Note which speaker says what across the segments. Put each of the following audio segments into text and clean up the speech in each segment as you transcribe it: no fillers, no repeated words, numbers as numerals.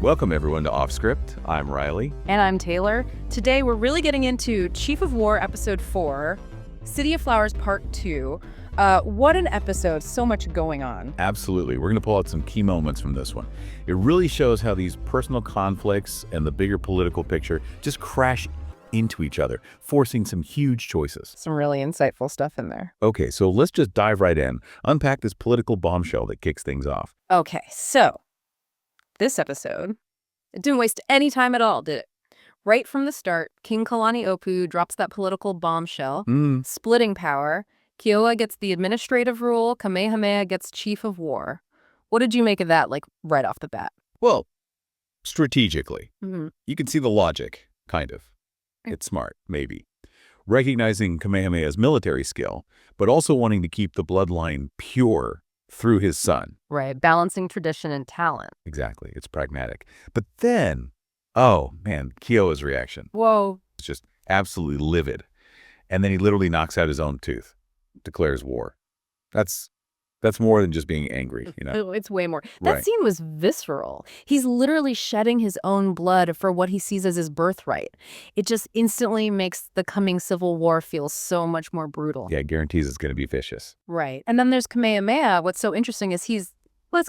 Speaker 1: Welcome everyone to Off Script. I'm Riley.
Speaker 2: And I'm Taylor. Today we're really getting into Chief of War Episode 4, City of Flowers Part 2. What an episode, so much going on.
Speaker 1: Absolutely. We're going to pull out some key moments from this one. It really shows how these personal conflicts and the bigger political picture just crash into each other, forcing some huge choices.
Speaker 2: Some really insightful stuff in there.
Speaker 1: Okay, so let's just dive right in. Unpack this political bombshell that kicks things off.
Speaker 2: Okay, so this episode, it didn't waste any time at all, did it? Right from the start, King Kalaniʻopuʻu drops that political bombshell, splitting power. Keōua gets the administrative rule, Kamehameha gets Chief of War. What did you make of that, right off the bat?
Speaker 1: Well, strategically, you can see the logic, kind of. It's smart, maybe. Recognizing Kamehameha's military skill, but also wanting to keep the bloodline pure through his son.
Speaker 2: Right, balancing tradition and talent.
Speaker 1: Exactly, it's pragmatic. But then, oh man, Keōua's reaction.
Speaker 2: Whoa.
Speaker 1: It's just absolutely livid. And then he literally knocks out his own tooth, declares war. That's more than just being angry, you know?
Speaker 2: It's way more. That
Speaker 1: Right.
Speaker 2: scene was visceral. He's literally shedding his own blood for what he sees as his birthright. It just instantly makes the coming civil war feel so much more brutal.
Speaker 1: Yeah, guarantees it's going to be vicious.
Speaker 2: Right. And then there's Kamehameha. What's so interesting is he's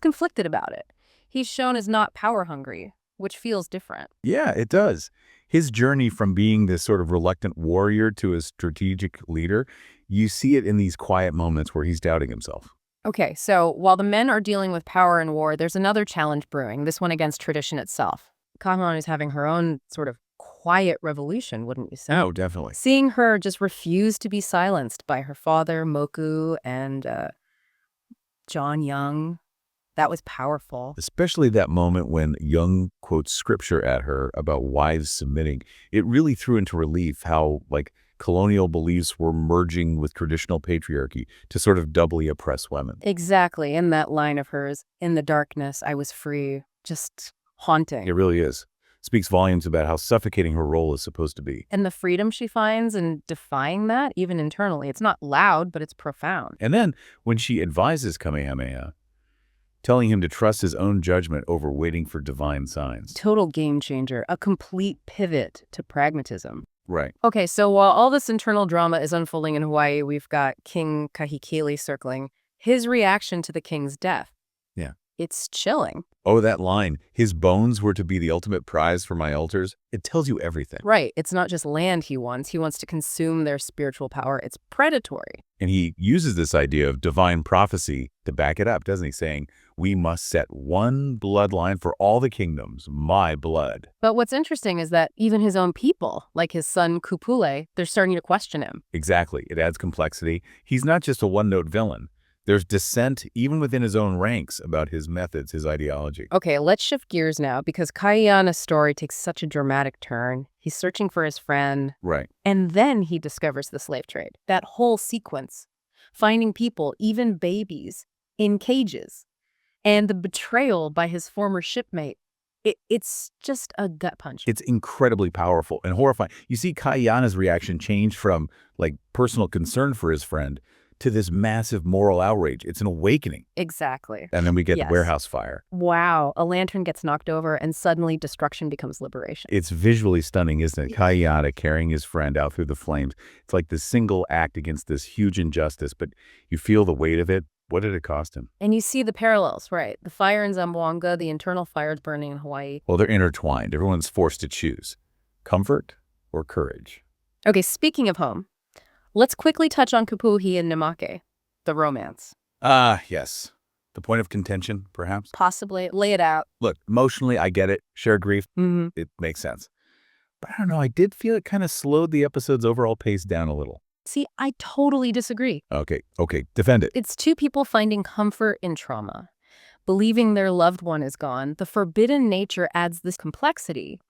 Speaker 2: conflicted about it. He's shown as not power hungry, which feels different.
Speaker 1: Yeah, it does. His journey from being this sort of reluctant warrior to a strategic leader, you see it in these quiet moments where he's doubting himself.
Speaker 2: Okay, so while the men are dealing with power and war, there's another challenge brewing, this one against tradition itself. Kahumanu is having her own sort of quiet revolution, wouldn't you say?
Speaker 1: Oh, definitely.
Speaker 2: Seeing her just refuse to be silenced by her father, Moku, and John Young, that was powerful.
Speaker 1: Especially that moment when Young quotes scripture at her about wives submitting. It really threw into relief how, colonial beliefs were merging with traditional patriarchy to sort of doubly oppress women.
Speaker 2: Exactly. And that line of hers, "In the darkness, I was free," just haunting.
Speaker 1: It really is. Speaks volumes about how suffocating her role is supposed to be.
Speaker 2: And the freedom she finds in defying that, even internally. It's not loud, but it's profound.
Speaker 1: And then when she advises Kamehameha, telling him to trust his own judgment over waiting for divine signs.
Speaker 2: Total game changer, a complete pivot to pragmatism.
Speaker 1: Right.
Speaker 2: Okay, so while all this internal drama is unfolding in Hawaii, we've got King Kahekili circling. His reaction to the king's death.
Speaker 1: Yeah.
Speaker 2: It's chilling.
Speaker 1: Oh, that line, his bones were to be the ultimate prize for my altars. It tells you everything.
Speaker 2: Right. It's not just land he wants. He wants to consume their spiritual power. It's predatory.
Speaker 1: And he uses this idea of divine prophecy to back it up, doesn't he? Saying, we must set one bloodline for all the kingdoms, my blood.
Speaker 2: But what's interesting is that even his own people, like his son Kupule, they're starting to question him.
Speaker 1: Exactly. It adds complexity. He's not just a one-note villain. There's dissent even within his own ranks about his methods, his ideology.
Speaker 2: Okay, let's shift gears now because Kaiana's story takes such a dramatic turn. He's searching for his friend.
Speaker 1: Right.
Speaker 2: And then he discovers the slave trade. That whole sequence. Finding people, even babies, in cages. And the betrayal by his former shipmate. It's just a gut punch.
Speaker 1: It's incredibly powerful and horrifying. You see Kaiana's reaction change from, personal concern for his friend to this massive moral outrage. It's an awakening.
Speaker 2: Exactly.
Speaker 1: And then we get the warehouse fire.
Speaker 2: Wow. A lantern gets knocked over and suddenly destruction becomes liberation.
Speaker 1: It's visually stunning, isn't it? Kaiana carrying his friend out through the flames. It's like this single act against this huge injustice, but you feel the weight of it. What did it cost him?
Speaker 2: And you see the parallels, right? The fire in Zamboanga, the internal fires burning in Hawaii.
Speaker 1: Well, they're intertwined. Everyone's forced to choose comfort or courage.
Speaker 2: Okay, speaking of home, let's quickly touch on Kapuhi and Namake, the romance.
Speaker 1: Yes. The point of contention, perhaps?
Speaker 2: Possibly. Lay it out.
Speaker 1: Look, emotionally, I get it. Share grief.
Speaker 2: Mm-hmm.
Speaker 1: It makes sense. But I don't know. I did feel it kind of slowed the episode's overall pace down a little.
Speaker 2: See, I totally disagree.
Speaker 1: Okay. Defend it.
Speaker 2: It's two people finding comfort in trauma, believing their loved one is gone. The forbidden nature adds this complexity.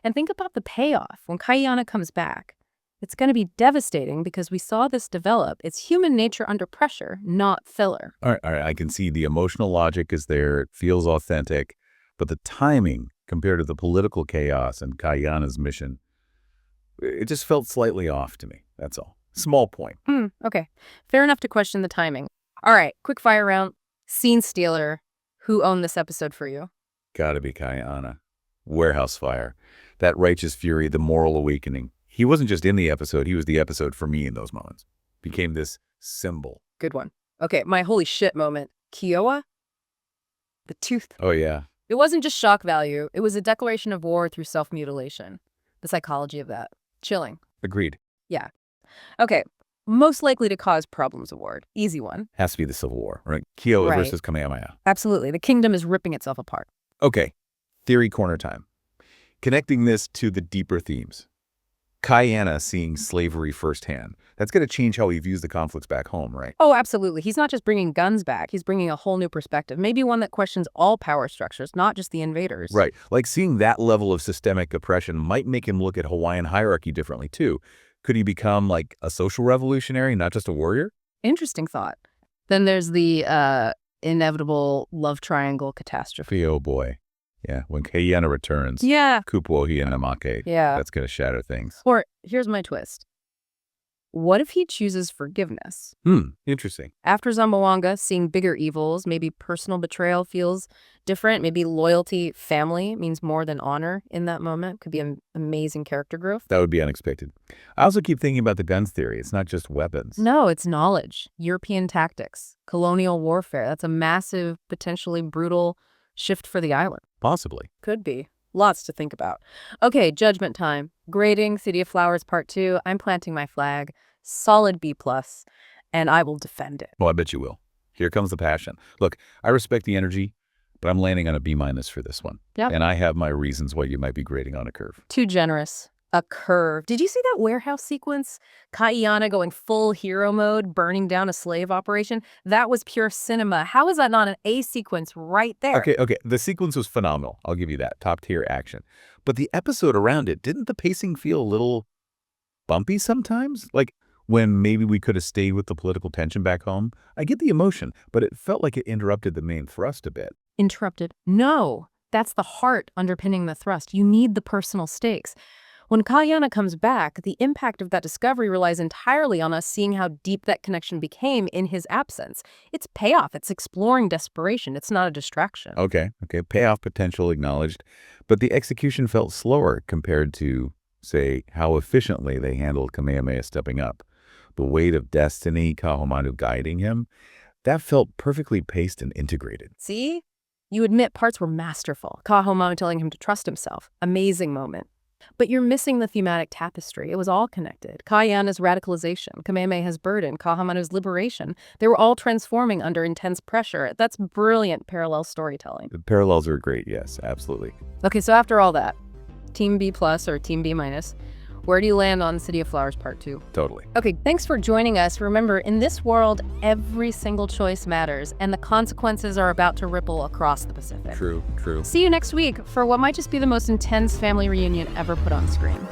Speaker 2: And think about the payoff when Kaiana comes back. It's going to be devastating because we saw this develop. It's human nature under pressure, not filler.
Speaker 1: All right. I can see the emotional logic is there. It feels authentic. But the timing compared to the political chaos and Kaiana's mission, it just felt slightly off to me. That's all. Small point.
Speaker 2: Okay. Fair enough to question the timing. All right. Quick fire round. Scene stealer. Who owned this episode for you?
Speaker 1: Gotta be Kaiana. warehouse fire, that righteous fury, the moral awakening. He wasn't just in the episode, he was the episode for me in those moments. Became this symbol.
Speaker 2: Good one. Okay, my holy shit moment. Keōua? The tooth.
Speaker 1: Oh, yeah.
Speaker 2: It wasn't just shock value. It was a declaration of war through self-mutilation. The psychology of that. Chilling.
Speaker 1: Agreed.
Speaker 2: Yeah. Okay, most likely to cause problems award. Easy one.
Speaker 1: Has to be the Civil War, right? Keōua
Speaker 2: Right.
Speaker 1: versus Kamehameha.
Speaker 2: Absolutely. The kingdom is ripping itself apart.
Speaker 1: Okay, theory corner time. Connecting this to the deeper themes. Kaiana seeing slavery firsthand. That's going to change how he views the conflicts back home, right?
Speaker 2: Oh, absolutely. He's not just bringing guns back. He's bringing a whole new perspective, maybe one that questions all power structures, not just the invaders.
Speaker 1: Right. Like seeing that level of systemic oppression might make him look at Hawaiian hierarchy differently, too. Could he become like a social revolutionary, not just a warrior?
Speaker 2: Interesting thought. Then there's the inevitable love triangle catastrophe.
Speaker 1: Oh, boy. Yeah, when Kaiana returns.
Speaker 2: Yeah.
Speaker 1: Kupuohi and Amake.
Speaker 2: Yeah.
Speaker 1: That's going to shatter things.
Speaker 2: Or here's my twist. What if he chooses forgiveness?
Speaker 1: Interesting.
Speaker 2: After Zamboanga, seeing bigger evils, maybe personal betrayal feels different. Maybe loyalty, family means more than honor in that moment. Could be an amazing character growth.
Speaker 1: That would be unexpected. I also keep thinking about the guns theory. It's not just weapons.
Speaker 2: No, it's knowledge, European tactics, colonial warfare. That's a massive, potentially brutal shift for the island.
Speaker 1: Possibly.
Speaker 2: Could be. Lots to think about. Okay, judgment time. Grading, City of Flowers Part 2. I'm planting my flag. Solid B+, and I will defend it.
Speaker 1: Well, I bet you will. Here comes the passion. Look, I respect the energy, but I'm landing on a B- for this one.
Speaker 2: Yep.
Speaker 1: And I have my reasons why you might be grading on a curve.
Speaker 2: Too generous. A curve. Did you see that warehouse sequence? Kaiana going full hero mode, burning down a slave operation? That was pure cinema. How is that not an A sequence right there?
Speaker 1: Okay. The sequence was phenomenal. I'll give you that. Top-tier action. But the episode around it, didn't the pacing feel a little bumpy sometimes? Like when maybe we could have stayed with the political tension back home? I get the emotion, but it felt like it interrupted the main thrust a bit.
Speaker 2: Interrupted. No, that's the heart underpinning the thrust. You need the personal stakes. When Kaiana comes back, the impact of that discovery relies entirely on us seeing how deep that connection became in his absence. It's payoff. It's exploring desperation. It's not a distraction.
Speaker 1: Okay. Payoff potential acknowledged. But the execution felt slower compared to, say, how efficiently they handled Kamehameha stepping up. The weight of destiny, Kaʻahumanu guiding him, that felt perfectly paced and integrated.
Speaker 2: See? You admit parts were masterful. Kaʻahumanu telling him to trust himself. Amazing moment. But you're missing the thematic tapestry. It was all connected. Kaiana's radicalization, Kamehameha's burden, Kaʻahumanu liberation. They were all transforming under intense pressure. That's brilliant parallel storytelling.
Speaker 1: The parallels are great, yes, absolutely.
Speaker 2: Okay, so after all that, Team B+ or Team B-, where do you land on City of Flowers Part 2?
Speaker 1: Totally.
Speaker 2: Okay, thanks for joining us. Remember, in this world, every single choice matters, and the consequences are about to ripple across the Pacific.
Speaker 1: True.
Speaker 2: See you next week for what might just be the most intense family reunion ever put on screen.